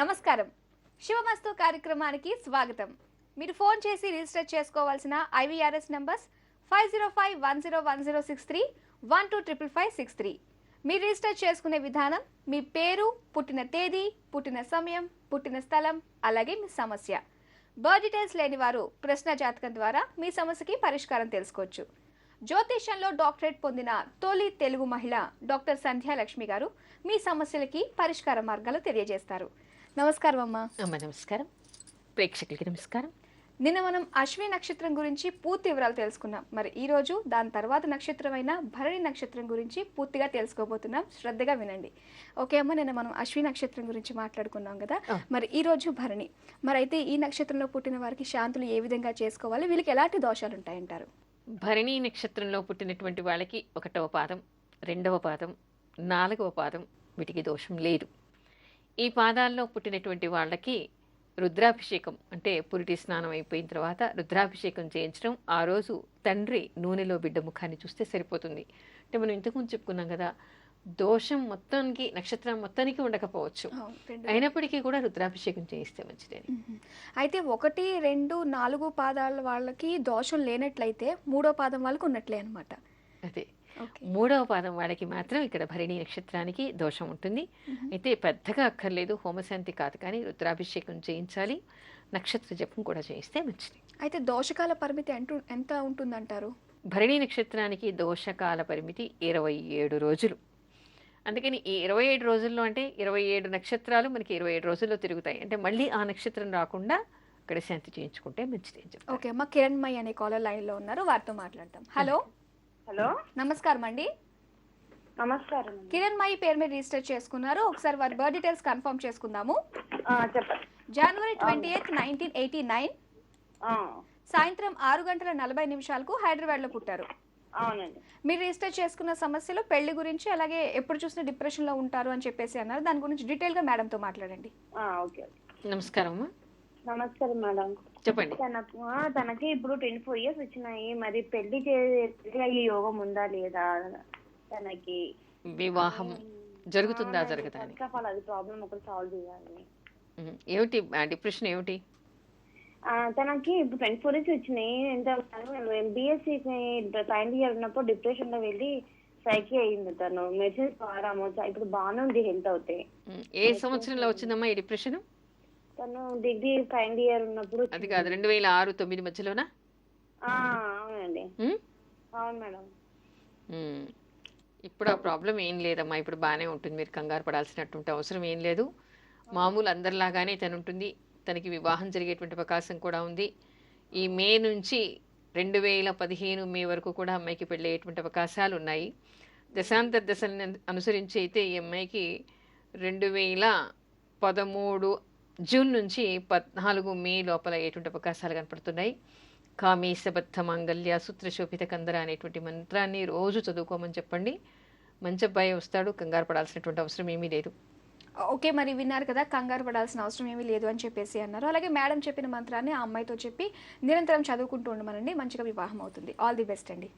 నమస్కారం. శివమస్తు కార్యక్రమానికి స్వాగతం. మీరు ఫోన్ చేసి రిజిస్టర్ చేసుకోవాల్సిన IVRS నంబర్స్ 5051010631255563. మీరు రిజిస్టర్ చేసుకునే విధానం మీ పేరు, పుట్టిన తేదీ, పుట్టిన సమయం, పుట్టిన స్థలం, అలాగే మీ సమస్య. బర్త్ డీటెయిల్స్ లేని వారు ప్రశ్న జాతకం ద్వారా మీ సమస్యకి పరిష్కారం తెలుసుకోవచ్చు. జ్యోతిష్యంలో డాక్టరేట్ పొందిన తొలి తెలుగు మహిళ డాక్టర్ సంధ్యాలక్ష్మి గారు మీ సమస్యలకి పరిష్కార మార్గాలు తెలియజేస్తారు. నమస్కారం అమ్మా. నమస్కారం ప్రేక్షకులకి నమస్కారం. నిన్న మనం అశ్విని నక్షత్రం గురించి పూర్తి వివరాలు తెలుసుకున్నాం. మరి ఈ రోజు దాని తర్వాత నక్షత్రమైన భరణి నక్షత్రం గురించి పూర్తిగా తెలుసుకోబోతున్నాం. శ్రద్ధగా వినండి. ఓకే అమ్మ, నిన్న మనం అశ్విని నక్షత్రం గురించి మాట్లాడుకున్నాం కదా. మరి ఈ రోజు భరణి. మరి అయితే ఈ నక్షత్రంలో పుట్టిన వారికి శాంతులు ఏ విధంగా చేసుకోవాలి, వీళ్ళకి ఎలాంటి దోషాలు ఉంటాయంటారు? భరణి నక్షత్రంలో పుట్టినటువంటి వాళ్ళకి 1వ పాదం, 2వ పాదం, 4వ పాదం వీటికి దోషం లేదు. ఈ పాదాల్లో పుట్టినటువంటి వాళ్ళకి రుద్రాభిషేకం అంటే పురిటి స్నానం అయిపోయిన తర్వాత రుద్రాభిషేకం చేయించడం, ఆ రోజు తండ్రి నూనెలో బిడ్డ ముఖాన్ని చూస్తే సరిపోతుంది. అంటే మనం ఇంతకుముందు చెప్పుకున్నాం కదా, దోషం మొత్తానికి నక్షత్రం మొత్తానికి ఉండకపోవచ్చు, అయినప్పటికీ కూడా రుద్రాభిషేకం చేయిస్తే మంచిది. అయితే 1, 2, 4 పాదాల వాళ్ళకి దోషం లేనట్లయితే 3వ పాదం వాళ్ళకి ఉన్నట్లే అనమాట. అదే 3వ పాదం వాళ్ళకి మాత్రం ఇక్కడ భరణి నక్షత్రానికి దోషం ఉంటుంది. అయితే పెద్దగా అక్కర్లేదు, హోమశాంతి కాదు, కానీ రుద్రాభిషేకం చేయించాలి, నక్షత్ర జపం కూడా చేయిస్తే మంచిది. అయితే దోషకాల పరిమితి ఎంత ఉంటుందంటారు? భరణి నక్షత్రానికి దోషకాల పరిమితి 27 రోజులు. అందుకని ఈ 27 రోజుల్లో అంటే 27 నక్షత్రాలు మనకి 27 రోజుల్లో తిరుగుతాయి. అంటే మళ్ళీ ఆ నక్షత్రం రాకుండా ఇక్కడ శాంతి చేయించుకుంటే మంచిది అని చెప్తారు. ఓకే అమ్మ, కిరణ్మయ్య అనే కాలర్ లైన్లో ఉన్నారు, వారితో మాట్లాడతాం. హలో. హలో, నమస్కారం అండి. నమస్కారం. కిరణ్మయ్య పేరు మీద రిజిస్టర్ చేసుకున్నారు. ఒకసారి వారి బర్త్ డీటెయిల్స్ కన్ఫర్మ్ చేసుకుందాము. చెప్పండి. జనవరి 28, 1989 సాయంత్రం 6:40 హైదరాబాద్ లో పుట్టారు. అవునండి. మీరు రిజిస్టర్ చేసుకున్న సమస్యలు పెళ్లి గురించి, అలాగే ఎప్పుడు చూసినా డిప్రెషన్ లో ఉంటారు అని చెప్పేసి అన్నారు. దాని గురించి డీటెయిల్ గా మేడం తో మాట్లాడండి. ఓకే. నమస్కారం అమ్మా. నమస్కారం మేడం. చెప్పండి. తనకి ఇప్పుడు 24 ఇయర్స్ వచ్చినాయి. మరి పెళ్లి అయ్యే యోగం ఉందా లేదా? తనకి వివాహం జరుగుతుందా జరగదా? అది ప్రాబ్లం ఒకటి సాల్వ్ చేయాలి. ఏమిటి డిప్రెషన్ ఏమిటి? తనకి ఇప్పుడు 24 ఇయర్స్ వచ్చినాయి. MBSC ఫైనల్ ఇయర్ ఉన్నప్పుడు డిప్రెషన్ లో వెళ్ళి సైకి అయింది. తను మెడిసిన్స్ వాడాము, ఇప్పుడు బాగానే ఉంది హెల్త్ అవుతాయి. ఏ సంవత్సరంలో వచ్చిందమ్మా ఈ డిప్రెషన్? తను డిగ్రీ ఫైనల్ ఇయర్ ఉన్నప్పుడు. అది కాదు, 2006-9 మధ్యలోనా? అవునండి. అవును మేడం. ఇప్పుడు ఆ ప్రాబ్లం ఏం లేదమ్మా, ఇప్పుడు బాగానే ఉంటుంది. మీరు కంగారు పడాల్సినటువంటి అవసరం ఏం లేదు. మామూలు అందరిలాగానే తను ఉంటుంది. తనకి వివాహం జరిగేటువంటి అవకాశం కూడా ఉంది. ఈ మే నుంచి 2015 మే వరకు కూడా అమ్మాయికి పెళ్ళయ్యేటువంటి అవకాశాలు ఉన్నాయి. దశాంతర దశల్ని అనుసరించి అయితే ఈ అమ్మాయికి 2013 జూన్ నుంచి 14 మే లోపల అయ్యేటువంటి అవకాశాలు కనపడుతున్నాయి. కామేశబద్ధ మాంగళ్య సూత్రశోభిత కందర అనేటువంటి మంత్రాన్ని రోజు చదువుకోమని చెప్పండి. మంచి అబ్బాయి వస్తాడు, కంగారు పడాల్సినటువంటి అవసరం ఏమీ లేదు. ఓకే, మరి విన్నారు కదా, కంగారు పడాల్సిన అవసరం ఏమీ లేదు అని చెప్పేసి అన్నారు. అలాగే మేడం చెప్పిన మంత్రాన్ని ఆ అమ్మాయితో చెప్పి నిరంతరం చదువుకుంటూ ఉండమనండి, మంచిగా వివాహం అవుతుంది. ఆల్ ది బెస్ట్ అండి.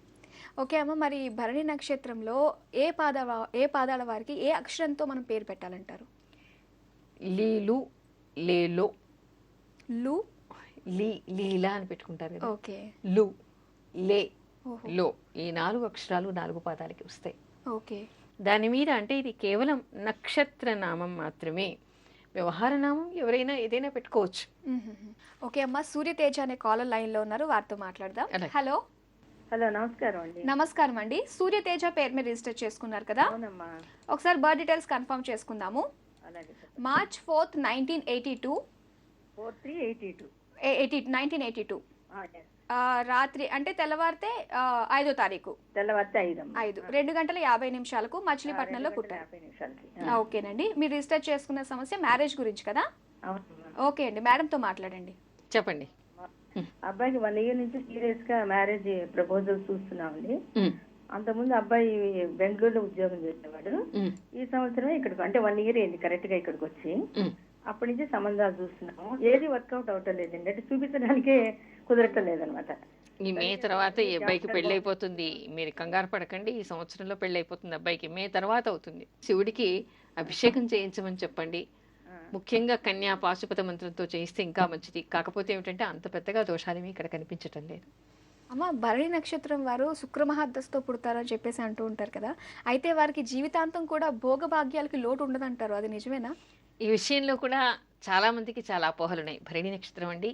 ఓకే అమ్మ, మరి భరణి నక్షత్రంలో ఏ పాదాల వారికి ఏ అక్షరంతో మనం పేరు పెట్టాలంటారు? లీలు, లేలో, లు, లీలా అని పెట్టుకుంటారు కదా. ఓకే. లు, లే, లో, ఈ 4 అక్షరాలు 4 పాదాలకి వస్తాయి. ఓకే. దాని మీద అంటే ఇది కేవలం నక్షత్ర నామం మాత్రమే. వ్యవహార నామం ఎవరైనా ఏదైనా పెట్టుకోవచ్చు. ఓకే అమ్మ, సూర్యతేజ అనే కాలర్ లైన్ లో ఉన్నారు, వారితో మాట్లాడదాం. హలో. హలో, నమస్కారం అండి. నమస్కారం అండి. సూర్యతేజ పేరు మీద రిజిస్టర్ చేసుకున్నారు కదా. అవునమ్మా. ఒకసారి బర్త్ డీటెయిల్స్ కన్ఫర్మ్ చేసుకుందాము. మార్చ్ 4, 1982 1982 రాత్రి అంటే తెల్లవారితే 5వ తారీఖు, తెల్లవారితే 5 2:50 మచిలీపట్నంలో పుట్టారు. ఓకేనండి. మీరు రిజిస్టర్ చేసుకున్న సమస్య మ్యారేజ్ గురించి కదా. ఓకే అండి, మేడం తో మాట్లాడండి. చెప్పండి. అబ్బాయికి 1 ఇయర్ నుంచి సీరియస్ గా మ్యారేజ్ ప్రపోజల్ చూస్తున్నామండి. అంతకుముందు అబ్బాయి బెంగళూరులో ఉద్యోగం చేసేవాడు. ఈ సంవత్సరమే ఇక్కడికి, అంటే 1 ఇయర్ అయింది కరెక్ట్ గా ఇక్కడికి వచ్చి. అప్పటి నుంచి సంబంధాలు చూస్తున్నాము, ఏది వర్కౌట్ అవటం లేదండి. అంటే చూపించడానికే కుదరటం లేదనమాట. ఈ మే తర్వాత ఈ అబ్బాయికి పెళ్లి అయిపోతుంది, మీరు కంగారు పడకండి. ఈ సంవత్సరంలో పెళ్లి అయిపోతుంది అబ్బాయికి, మే తర్వాత అవుతుంది. శివుడికి అభిషేకం చేయించమని చెప్పండి. ముఖ్యంగా కన్యా పాశుపత మంత్రంతో చేయిస్తే ఇంకా మంచిది. కాకపోతే ఏమిటంటే అంత పెద్దగా దోషాలేమీ ఇక్కడ కనిపించటం లేదు. అమ్మ, భరణి నక్షత్రం వారు శుక్ర మహాదశతో పుడతారని చెప్పేసి అంటూ ఉంటారు కదా, అయితే వారికి జీవితాంతం కూడా భోగభాగ్యాలకి లోటు ఉండదంటారు, అది నిజమేనా? ఈ విషయంలో కూడా చాలా మందికి చాలా అపోహలు ఉన్నాయి. భరణి నక్షత్రం అండి,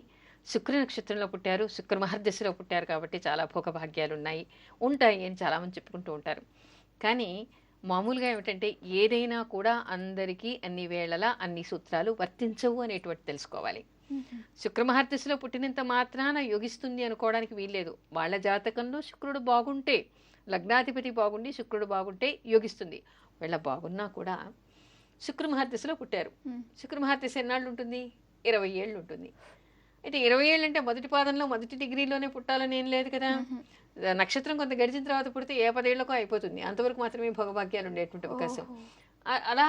శుక్ర నక్షత్రంలో పుట్టారు, శుక్ర మహర్దశలో పుట్టారు కాబట్టి చాలా భోగభాగ్యాలు ఉంటాయి అని చాలామంది చెప్పుకుంటూ ఉంటారు. కానీ మామూలుగా ఏమిటంటే ఏదైనా కూడా అందరికీ అన్ని వేళలా అన్ని సూత్రాలు వర్తించవు అనేటువంటి తెలుసుకోవాలి. శుక్ర మహర్దశలో పుట్టినంత మాత్రాన యోగిస్తుంది అనుకోవడానికి వీల్లేదు. వాళ్ళ జాతకంలో శుక్రుడు బాగుంటే, లగ్నాధిపతి బాగుండి శుక్రుడు బాగుంటే యోగిస్తుంది. వీళ్ళ బాగున్నా కూడా శుక్ర మహర్దశలో పుట్టారు. శుక్ర మహర్దశ ఎన్నాళ్ళు ఉంటుంది? 20 ఏళ్ళు ఉంటుంది. అయితే 20 ఏళ్ళు అంటే మొదటి పాదంలో మొదటి డిగ్రీలోనే పుట్టాలని ఏం లేదు కదా. నక్షత్రం కొంత గడిచిన తర్వాత పుడితే ఏ 10 ఏళ్లకో అయిపోతుంది. అంతవరకు మాత్రమే భోగభాగ్యాలు ఉండేటువంటి అవకాశం అలా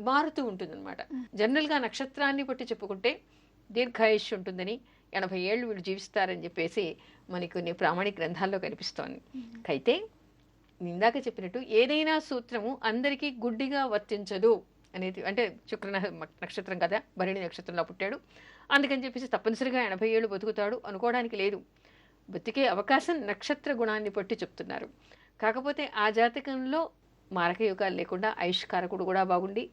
మారుతూ ఉంటుంది అనమాట. జనరల్గా నక్షత్రాన్ని బట్టి చెప్పుకుంటే దీర్ఘాయుష్యం ఉంటుందని, 80 ఏళ్ళు వీళ్ళు జీవిస్తారని చెప్పేసి మనకి కొన్ని ప్రామాణిక గ్రంథాల్లో కనిపిస్తోంది. అయితే ఇందాక చెప్పినట్టు ఏదైనా సూత్రము అందరికీ గుడ్డిగా వర్తించదు అనేది. అంటే శుక్ర నక్షత్రం కదా, భరణి నక్షత్రంలో పుట్టాడు అందుకని చెప్పేసి తప్పనిసరిగా 80 ఏళ్ళు బతుకుతాడు అనుకోవడానికి లేదు. బతికే అవకాశం నక్షత్ర గుణాన్ని బట్టి చెప్తున్నారు. కాకపోతే ఆ జాతకంలో మారకయుగాలు లేకుండా ఆయుష్కారకుడు కూడా బాగుండి,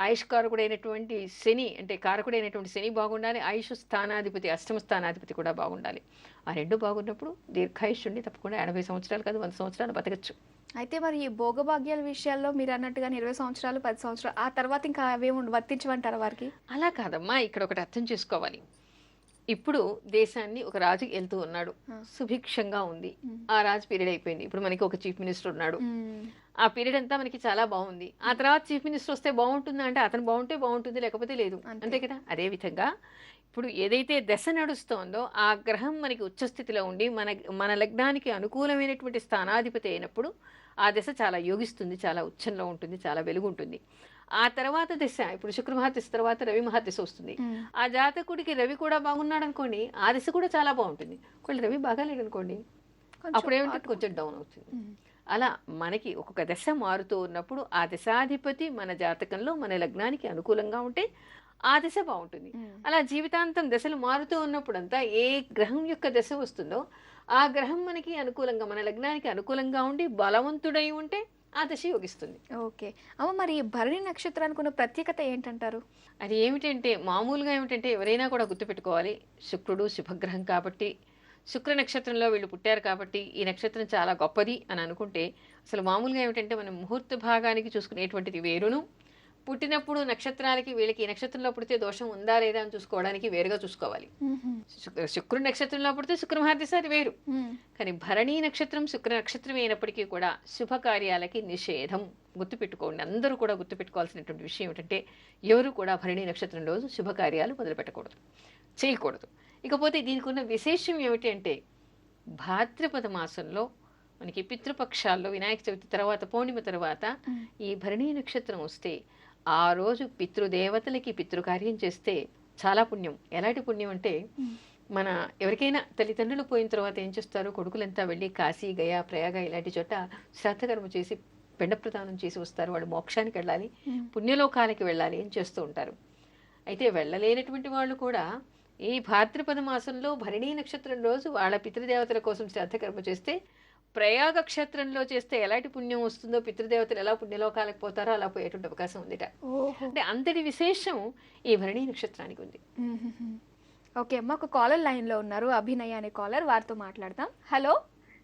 ఆయుష్కారకుడైనటువంటి శని అంటే కారకుడైనటువంటి శని బాగుండాలి, ఆయుష్ స్థానాధిపతి అష్టమ స్థానాధిపతి కూడా బాగుండాలి. ఆ రెండు బాగున్నప్పుడు దీర్ఘాయుష్యుండి తప్పకుండా 80 సంవత్సరాలు కాదు 100 సంవత్సరాలు బతకచ్చు. అయితే మరి ఈ భోగభాగ్యాల విషయాల్లో మీరు అన్నట్టుగా 20 సంవత్సరాలు 10 సంవత్సరాలు ఆ తర్వాత ఇంకా అవేమి వర్తించమంటారా వారికి? అలా కాదమ్మా, ఇక్కడ ఒకటి అర్థం చేసుకోవాలి. ఇప్పుడు దేశాన్ని ఒక రాజు వెళ్తూ ఉన్నాడు, సుభిక్షంగా ఉంది. ఆ రాజు పీరియడ్ అయిపోయింది. ఇప్పుడు మనకి ఒక చీఫ్ మినిస్టర్ ఉన్నాడు. ఆ పీరియడ్ అంతా మనకి చాలా బాగుంది. ఆ తర్వాత చీఫ్ మినిస్టర్ వస్తే బాగుంటుందా అంటే అతను బాగుంటే బాగుంటుంది, లేకపోతే లేదు, అంతే కదా. అదే విధంగా ఇప్పుడు ఏదైతే దశ నడుస్తోందో ఆ గ్రహం మనకి ఉచ్చస్థితిలో ఉండి మన లగ్నానికి అనుకూలమైనటువంటి స్థానాధిపతి అయినప్పుడు ఆ దశ చాలా యోగిస్తుంది, చాలా ఉచ్చంలో ఉంటుంది, చాలా వెలుగుంటుంది. ఆ తర్వాత దశ ఇప్పుడు శుక్ర మహాదశ తర్వాత రవి మహాదశ వస్తుంది. ఆ జాతకుడికి రవి కూడా బాగున్నాడు అనుకోండి, ఆ దశ కూడా చాలా బాగుంటుంది. ఒకవేళ రవి బాగాలేడు అనుకోండి, అప్పుడు ఏమిటంటే కొంచెం డౌన్ అవుతుంది. అలా మనకి ఒక్కొక్క దశ మారుతూ ఉన్నప్పుడు ఆ దశాధిపతి మన జాతకంలో మన లగ్నానికి అనుకూలంగా ఉంటే ఆ దశ బాగుంటుంది. అలా జీవితాంతం దశలు మారుతూ ఉన్నప్పుడంతా ఏ గ్రహం యొక్క దశ వస్తుందో ఆ గ్రహం మనకి అనుకూలంగా మన లగ్నానికి అనుకూలంగా ఉండి బలవంతుడై ఉంటే ఆ దశ యోగిస్తుంది. ఓకే అమ్మ, మరి భరణి నక్షత్రానికి ఉన్న ప్రత్యేకత ఏంటంటారు? అది ఏమిటంటే మామూలుగా ఏమిటంటే ఎవరైనా కూడా గుర్తుపెట్టుకోవాలి, శుక్రుడు శుభగ్రహం కాబట్టి, శుక్ర నక్షత్రంలో వీళ్ళు పుట్టారు కాబట్టి ఈ నక్షత్రం చాలా గొప్పది అని అనుకుంటే అసలు మామూలుగా ఏమిటంటే మనం ముహూర్త భాగానికి చూసుకునేటువంటిది వేరును, పుట్టినప్పుడు నక్షత్రాలకి వీళ్ళకి ఈ నక్షత్రంలో పుడితే దోషం ఉందా లేదా అని చూసుకోవడానికి వేరుగా చూసుకోవాలి. శుక్రుడి నక్షత్రంలో పుడితే శుక్ర మహాదశ అది వేరు. కానీ భరణీ నక్షత్రం శుక్ర నక్షత్రం అయినప్పటికీ కూడా శుభకార్యాలకి నిషేధం. గుర్తుపెట్టుకోండి, అందరూ కూడా గుర్తుపెట్టుకోవాల్సినటువంటి విషయం ఏమిటంటే ఎవరు కూడా భరణీ నక్షత్రం రోజు శుభకార్యాలు మొదలుపెట్టకూడదు, చేయకూడదు. ఇకపోతే దీనికి ఉన్న విశేషం ఏమిటి అంటే భాద్రపద మాసంలో మనకి పితృపక్షాల్లో వినాయక చవితి తర్వాత పౌర్ణిమ తర్వాత ఈ భరణీ నక్షత్రం వస్తే ఆ రోజు పితృదేవతలకి పితృకార్యం చేస్తే చాలా పుణ్యం. ఎలాంటి పుణ్యం అంటే మన ఎవరికైనా తల్లిదండ్రులు పోయిన తర్వాత ఏం చేస్తారు, కొడుకులంతా వెళ్ళి కాశీ గయా ప్రయాగ ఇలాంటి చోట శ్రాద్ధకర్మ చేసి పిండ ప్రదానం చేసి వస్తారు. వాళ్ళు మోక్షానికి వెళ్ళాలి, పుణ్యలోకాలకి వెళ్ళాలి అని చేస్తూ ఉంటారు. అయితే వెళ్ళలేనటువంటి వాళ్ళు కూడా ఈ భాద్రపద మాసంలో భరణీ నక్షత్రం రోజు వాళ్ళ పితృదేవతల కోసం శ్రాద్ధకర్మ చేస్తే ప్రయాగ క్షేత్రంలో చేస్తే ఎలాంటి పుణ్యం వస్తుందో, పితృదేవతలు ఎలా పుణ్యలోకాలకు పోతారో అలా పోయేటువంటి అవకాశం ఉందిట. అంటే అంతటి విశేషం ఈ భరణీ నక్షత్రానికి ఉంది. ఓకే అమ్మ, ఒక కాలర్ లైన్ లో ఉన్నారు, అభినయ అనే కాలర్, వారితో మాట్లాడదాం. హలో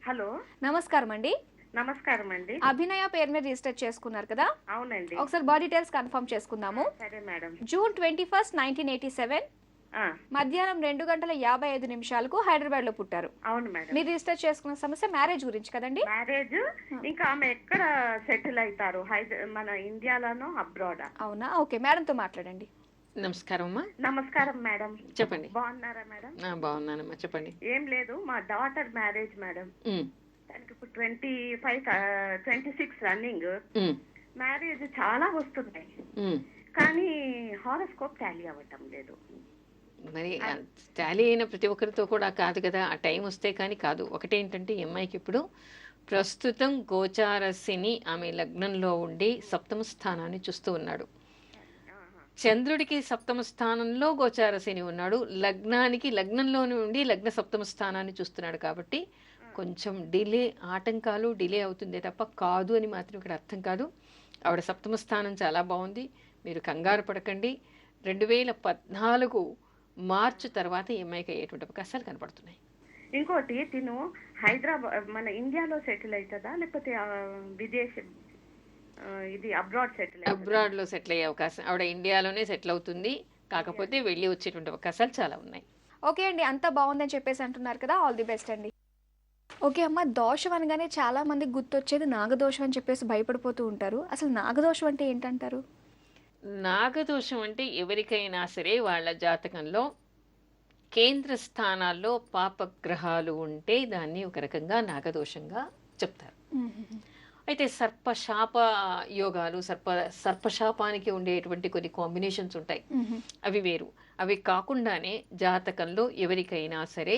హలో, నమస్కారం అండి. నమస్కారం అండి. అభినయ పేరు మీద రిజిస్టర్ చేసుకున్నారు కదా? అవునండి. ఒకసారి బాడీ డీటెయిల్స్ కన్ఫర్మ్ చేసుకుందాము. సరే మేడం. జూన్ 21, 1987 మధ్యాహ్నం 2:55 హైదరాబాద్ లో పుట్టారు. అవును మేడం. మీరు రిజిస్టర్ చేసుకున్న సమస్య మ్యారేజ్ గురించి కదండి? మ్యారేజ్, ఇంకా ఆమె ఎక్కడ సెటిల్ అవుతారు, మన ఇండియాలోనో అబ్రాడా? అవునా, ఓకే, మేడంతో మాట్లాడండి. నమస్కారం అమ్మా. నమస్కారం మేడం. చెప్పండి. బాగున్నారా మేడం? బాగున్నానమ్మా, చెప్పండి. ఏం లేదు, మా డాటర్ మ్యారేజ్ మేడం. దానికి ఇప్పుడు 26 రన్నింగ్. మ్యారేజ్ చాలా వస్తున్నాయి కానీ హారోస్కోప్ టాలీ అవ్వటం లేదు. మరి టాలీ అయిన ప్రతి ఒక్కరితో కూడా కాదు కదా, ఆ టైం వస్తే కానీ కాదు. ఒకటేంటంటే ఈ అమ్మాయికి ఇప్పుడు ప్రస్తుతం గోచార శని ఆమె లగ్నంలో ఉండి సప్తమ స్థానాన్ని చూస్తూ ఉన్నాడు. చంద్రుడికి సప్తమ స్థానంలో గోచార శని ఉన్నాడు, లగ్నంలోని ఉండి లగ్న సప్తమ స్థానాన్ని చూస్తున్నాడు కాబట్టి కొంచెం డిలే, ఆటంకాలు డిలే అవుతుందే తప్ప కాదు అని మాత్రం ఇక్కడ అర్థం కాదు. ఆవిడ సప్తమ స్థానం చాలా బాగుంది, మీరు కంగారు పడకండి. 2014 మార్చి తర్వాత ఈ అమ్మాయికి అయ్యేటువంటి అవకాశాలు కనపడుతున్నాయి. ఇంకోటి తిను హైదరాబాద్ మన ఇండియాలో సెటిల్ అవుతుందా లేకపోతే ఇది అబ్రాడ్లో సెటిల్ అయ్యే అవకాశం, ఆవిడ ఇండియాలోనే సెటిల్ అవుతుంది, కాకపోతే వెళ్ళి వచ్చేటువంటి అవకాశాలు చాలా ఉన్నాయి. ఓకే అండి, అంతా బాగుందని చెప్పేసి అంటున్నారు కదా, ఆల్ ది బెస్ట్ అండి. ఓకే అమ్మ, దోషం అనగానే చాలా మందికి గుర్తొచ్చేది నాగదోషం అని చెప్పేసి భయపడిపోతూ ఉంటారు. అసలు నాగదోషం అంటే ఏంటంటారు? నాగదోషం అంటే ఎవరికైనా సరే వాళ్ళ జాతకంలో కేంద్ర స్థానాల్లో పాపగ్రహాలు ఉంటే దాన్ని ఒక రకంగా నాగదోషంగా చెప్తారు. అయితే సర్పశాప యోగాలు, సర్పశాపానికి ఉండేటువంటి కొన్ని కాంబినేషన్స్ ఉంటాయి, అవి వేరు. అవి కాకుండానే జాతకంలో ఎవరికైనా సరే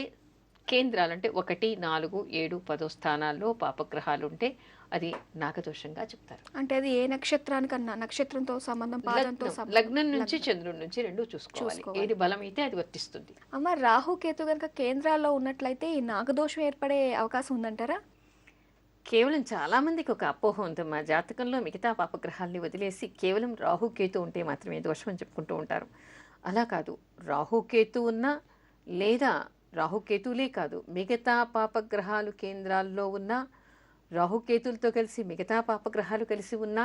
కేంద్రాలు అంటే 1, 4, 7, 10 స్థానాల్లో పాపగ్రహాలు ఉంటే అది నాగదోషంగా చెప్తారు. అంటే అది ఏ నక్షత్రానికన్నా, నక్షత్రంతో సంబంధం, పాదంతో సంబంధం, లగ్నం నుంచి చంద్రుడి నుంచి రెండు చూసుకోవాలి, ఏది బలం అయితే అది వర్తిస్తుంది. అమ్మ, రాహు కేతు కనుక కేంద్రాల్లో ఉన్నట్లయితే ఈ నాగదోషం ఏర్పడే అవకాశం ఉందంటారా? కేవలం చాలా మందికి ఒక అపోహ ఉంది, మా జాతకంలో మిగతా పాపగ్రహాల్ని వదిలేసి కేవలం రాహుకేతు ఉంటే మాత్రమే దోషం అని చెప్పుకుంటూ ఉంటారు. అలా కాదు, రాహుకేతు ఉన్నా లేదా రాహుకేతులే కాదు మిగతా పాపగ్రహాలు కేంద్రాల్లో ఉన్నా, రాహుకేతులతో కలిసి మిగతా పాపగ్రహాలు కలిసి ఉన్నా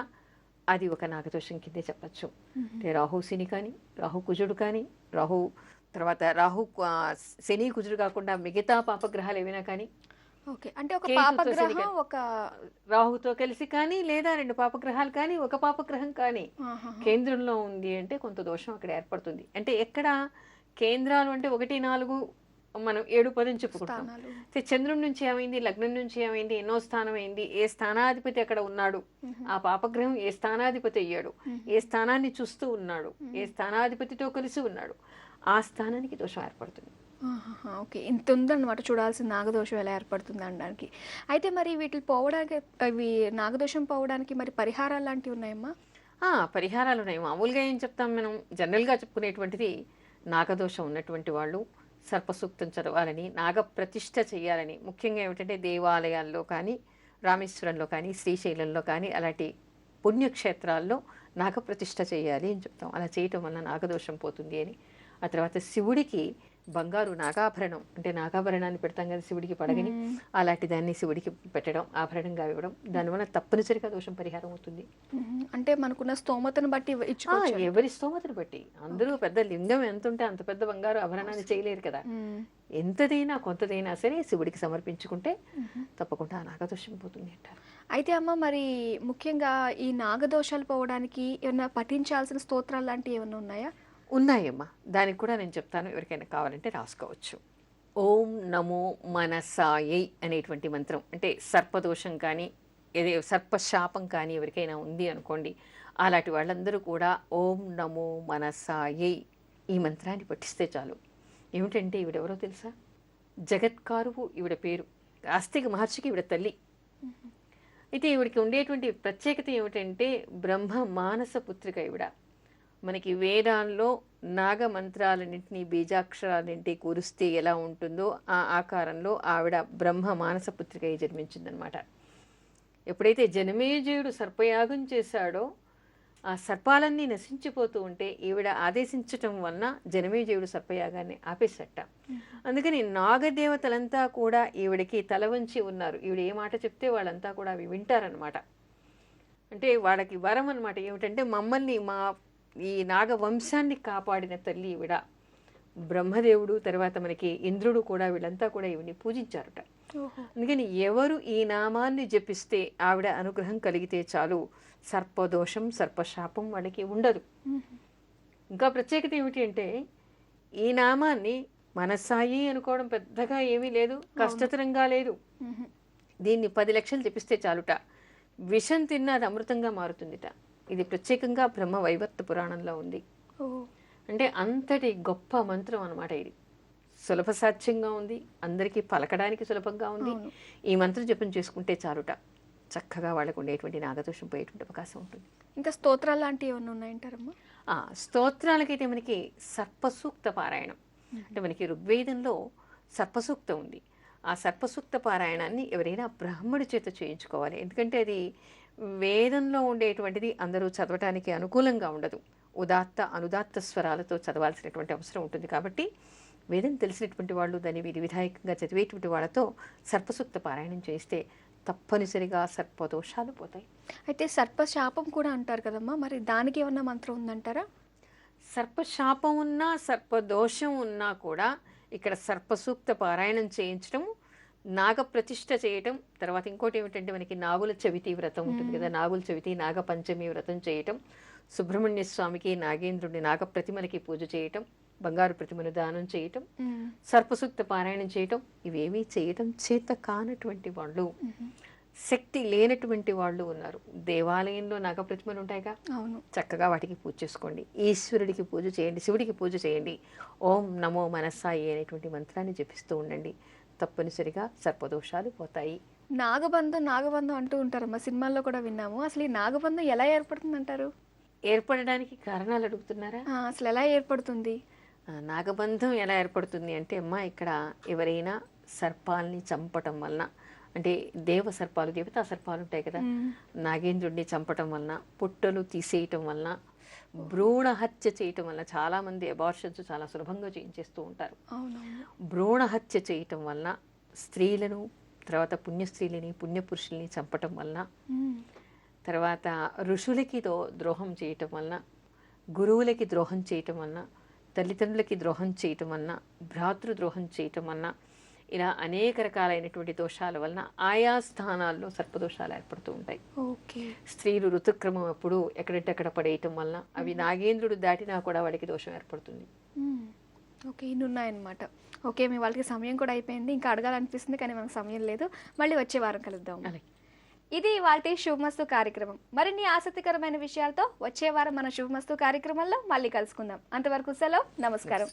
అది ఒక నాగదోషం కిందే చెప్పచ్చు. అంటే రాహుశని కానీ, రాహు కుజుడు కానీ, తర్వాత శని కుజుడు కాకుండా మిగతా పాపగ్రహాలు ఏమైనా కానీ, ఓకే, అంటే ఒక పాపగ్రహం ఒక రాహుతో కలిసి కానీ లేదా 2 పాపగ్రహాలు కానీ ఒక పాపగ్రహం కానీ కేంద్రంలో ఉంది అంటే కొంత దోషం అక్కడ ఏర్పడుతుంది. అంటే ఎక్కడ కేంద్రాలు అంటే 1, 4 మనం 7, 10 చెప్పుకుంటాం. చంద్రుడి నుంచి ఏమైంది, లగ్నం నుంచి ఏమైంది, ఎన్నో స్థానం అయింది, ఏ స్థానాధిపతి అక్కడ ఉన్నాడు, ఆ పాపగ్రహం ఏ స్థానాధిపతి అయ్యాడు, ఏ స్థానాన్ని చూస్తూ ఉన్నాడు, ఏ స్థానాధిపతితో కలిసి ఉన్నాడు, ఆ స్థానానికి దోషం ఏర్పడుతుంది. ఓకే, ఇంత ఉందన్నమాట చూడాల్సిన నాగదోషం ఎలా ఏర్పడుతుంది అనడానికి. అయితే మరి వీటిని పోవడానికి, ఇవి నాగదోషం పోవడానికి మరి పరిహారాలు లాంటివి ఉన్నాయమ్మా? పరిహారాలు ఉన్నాయి. మామూలుగా ఏం చెప్తాం మనం, జనరల్గా చెప్పుకునేటువంటిది నాగదోషం ఉన్నటువంటి వాళ్ళు సర్పసూక్తం చదవాలని, నాగప్రతిష్ఠ చేయాలని. ముఖ్యంగా ఏమిటంటే దేవాలయాల్లో కానీ, రామేశ్వరంలో కానీ, శ్రీశైలంలో కానీ అలాంటి పుణ్యక్షేత్రాల్లో నాగప్రతిష్ఠ చేయాలి అని చెప్తాం. అలా చేయటం వల్ల నాగదోషం పోతుంది అని. ఆ తర్వాత శివుడికి బంగారు నాగాభరణం, అంటే నాగాభరణాన్ని పెడతాం కదా శివుడికి పడగని, అలాంటి దాన్ని శివుడికి పెట్టడం, ఆభరణంగా ఇవ్వడం, దానివల్ల తప్పనిసరిగా దోషం పరిహారం అవుతుంది. అంటే మనకున్న స్తోమతను బట్టి ఎవరి స్తోమతను బట్టి. అందరూ పెద్ద లింగం ఎంత ఉంటే అంత పెద్ద బంగారు ఆభరణాన్ని చేయలేరు కదా, ఎంతదైనా కొంతదైనా సరే శివుడికి సమర్పించుకుంటే తప్పకుండా ఆ నాగదోషం పోతుంది అంటారు. అయితే అమ్మ, మరి ముఖ్యంగా ఈ నాగదోషాలు పోవడానికి ఏమైనా పఠించాల్సిన స్తోత్రాలు లాంటివి ఏమైనా ఉన్నాయా? ఉన్నాయమ్మా, దానికి కూడా నేను చెప్తాను, ఎవరికైనా కావాలంటే రాసుకోవచ్చు. ఓం నమో మనసాయై అనేటువంటి మంత్రం, అంటే సర్పదోషం కానీ సర్పశాపం కానీ ఎవరికైనా ఉంది అనుకోండి, అలాంటి వాళ్ళందరూ కూడా ఓం నమో మనసాయై ఈ మంత్రాన్ని పఠిస్తే చాలు. ఏమిటంటే ఈవిడెవరో తెలుసా? జగత్కారువు ఈవిడ పేరు, ఆస్తిక మహర్షికి ఈవిడ తల్లి. అయితే ఈవిడికి ఉండేటువంటి ప్రత్యేకత ఏమిటంటే బ్రహ్మ మానస పుత్రిక ఈవిడ. మనకి వేదాల్లో నాగమంత్రాలన్నింటినీ బీజాక్షరాలన్నింటినీ కూరిస్తే ఎలా ఉంటుందో ఆ ఆకారంలో ఆవిడ బ్రహ్మ మానస పుత్రిక జన్మించిందనమాట. ఎప్పుడైతే జనమేజయుడు సర్పయాగం చేశాడో ఆ సర్పాలన్నీ నశించిపోతూ ఉంటే ఈవిడ ఆదేశించటం వలన జనమేజయుడు సర్పయాగాన్ని ఆపేసట. అందుకని నాగదేవతలంతా కూడా ఈవిడికి తల వంచి ఉన్నారు. ఈవిడ ఏ మాట చెప్తే వాళ్ళంతా కూడా అవి వింటారనమాట. అంటే వాళ్ళకి వరం అనమాట. ఏమిటంటే మమ్మల్ని, మా ఈ నాగవంశాన్ని కాపాడిన తల్లి ఈవిడ. బ్రహ్మదేవుడు, తర్వాత మనకి ఇంద్రుడు కూడా, వీళ్ళంతా కూడా ఈవిని పూజించారట. అందుకని ఎవరు ఈ నామాన్ని జపిస్తే ఆవిడ అనుగ్రహం కలిగితే చాలు, సర్పదోషం సర్పశాపం వాళ్ళకి ఉండదు. ఇంకా ప్రత్యేకత ఏమిటి అంటే ఈ నామాన్ని మనసాయి అనుకోవడం పెద్దగా ఏమీ లేదు, కష్టతరంగా లేదు. దీన్ని 10 లక్షలు జపిస్తే చాలుట, విషం తిన్నా అది అమృతంగా మారుతుందిట. ఇది ప్రత్యేకంగా బ్రహ్మ వైవర్త పురాణంలో ఉంది. అంటే అంతటి గొప్ప మంత్రం అనమాట ఇది. సులభ సాధ్యంగా ఉంది, అందరికీ పలకడానికి సులభంగా ఉంది. ఈ మంత్రం జపం చేసుకుంటే చాలుట, చక్కగా వాళ్ళకు ఉండేటువంటి నాగదోషం పోయేటువంటి అవకాశం ఉంటుంది. ఇంకా స్తోత్రాలు లాంటివి ఏమైనా ఉన్నాయంటారమ్మా? స్తోత్రాలకైతే మనకి సర్పసూక్త పారాయణం అంటే మనకి ఋగ్వేదంలో సర్పసూక్తం ఉంది. ఆ సర్పసూక్త పారాయణాన్ని ఎవరైనా బ్రాహ్మడి చేత చేయించుకోవాలి. ఎందుకంటే అది వేదంలో ఉండేటువంటిది అందరూ చదవటానికి అనుకూలంగా ఉండదు. ఉదాత్త అనుదాత్త స్వరాలతో చదవాల్సినటువంటి అవసరం ఉంటుంది. కాబట్టి వేదం తెలిసినటువంటి వాళ్ళు దాన్ని విధి విధాయకంగా చదివేటువంటి వాళ్ళతో సర్పసూక్త పారాయణం చేస్తే తప్పనిసరిగా సర్పదోషాలు పోతాయి. అయితే సర్పశాపం కూడా అంటారు కదమ్మా, మరి దానికి ఏమన్నా మంత్రం ఉందంటారా? సర్పశాపం ఉన్నా సర్పదోషం ఉన్నా కూడా ఇక్కడ సర్పసూక్త పారాయణం చేయించడం, నాగప్రతిష్ఠ చేయటం, తర్వాత ఇంకోటి ఏమిటంటే మనకి నాగుల చవితి వ్రతం ఉంటుంది కదా, నాగుల చవితి నాగపంచమి వ్రతం చేయటం, సుబ్రహ్మణ్య స్వామికి నాగేంద్రుడి నాగప్రతిమలకి పూజ చేయటం, బంగారు ప్రతిమను దానం చేయటం, సర్పసూక్త పారాయణం చేయటం, ఇవేమీ చేయటం చేత కానటువంటి వాళ్ళు, శక్తి లేనటువంటి వాళ్ళు ఉన్నారు. దేవాలయంలో నాగప్రతిమలు ఉంటాయిగా, అవును, చక్కగా వాటికి పూజ చేసుకోండి. ఈశ్వరుడికి పూజ చేయండి, శివుడికి పూజ చేయండి. ఓం నమో మనస్సాయి అనేటువంటి మంత్రాన్ని జపిస్తూ ఉండండి. తప్పనిసరిగా సర్పదోషాలు పోతాయి. నాగబంధం అంటూ ఉంటారమ్మా, సినిమాల్లో కూడా విన్నాము. అసలు ఈ నాగబంధం ఎలా ఏర్పడుతుంది అంటారు? ఏర్పడడానికి కారణాలు అడుగుతున్నారా? అసలు ఎలా ఏర్పడుతుంది? నాగబంధం ఎలా ఏర్పడుతుంది అంటే అమ్మా, ఇక్కడ ఎవరైనా సర్పాల్ని చంపటం వలన, అంటే దేవతా సర్పాలు ఉంటాయి కదా, నాగేంద్రుడిని చంపటం వలన, పుట్టలు తీసేయటం వలన, భ్రూణ హత్య చేయటం వలన, చాలామంది అబార్షన్స్ చాలా సులభంగా చేయించేస్తూ ఉంటారు. భ్రూణ హత్య చేయటం వలన, స్త్రీలను, తర్వాత పుణ్యస్త్రీలని పుణ్యపురుషుల్ని చంపటం వలన, తర్వాత ఋషులకి ద్రోహం చేయటం వలన, గురువులకి ద్రోహం చేయటం వలన, తల్లిదండ్రులకి ద్రోహం చేయటం వలన, భ్రాతృద్రోహం చేయటం వలన, ఇలా అనేక రకాలైనటువంటి దోషాల వలన ఆయా స్థానాల్లో సర్పదోషాలు ఏర్పడుతూ ఉంటాయి. స్త్రీలు ఋతుక్రమం అప్పుడు ఎక్కడంటే అక్కడ పడేయటం వలన అవి నాగేంద్రుడు దాటినా కూడా వాడికి దోషం ఏర్పడుతుంది. ఓకే, ఇన్ని ఉన్నాయన్నమాట. ఓకే, మీ వాళ్ళకి సమయం కూడా అయిపోయింది. ఇంకా అడగాలనిపిస్తుంది కానీ మనకు సమయం లేదు. మళ్ళీ వచ్చే వారం కలుద్దాం. ఇది ఇవాల్టి శుభమస్తు కార్యక్రమం. మరిన్ని ఆసక్తికరమైన విషయాలతో వచ్చే వారం మన శుభమస్తు కార్యక్రమంలో మళ్ళీ కలుసుకుందాం. అంతవరకు సెలవు, నమస్కారం.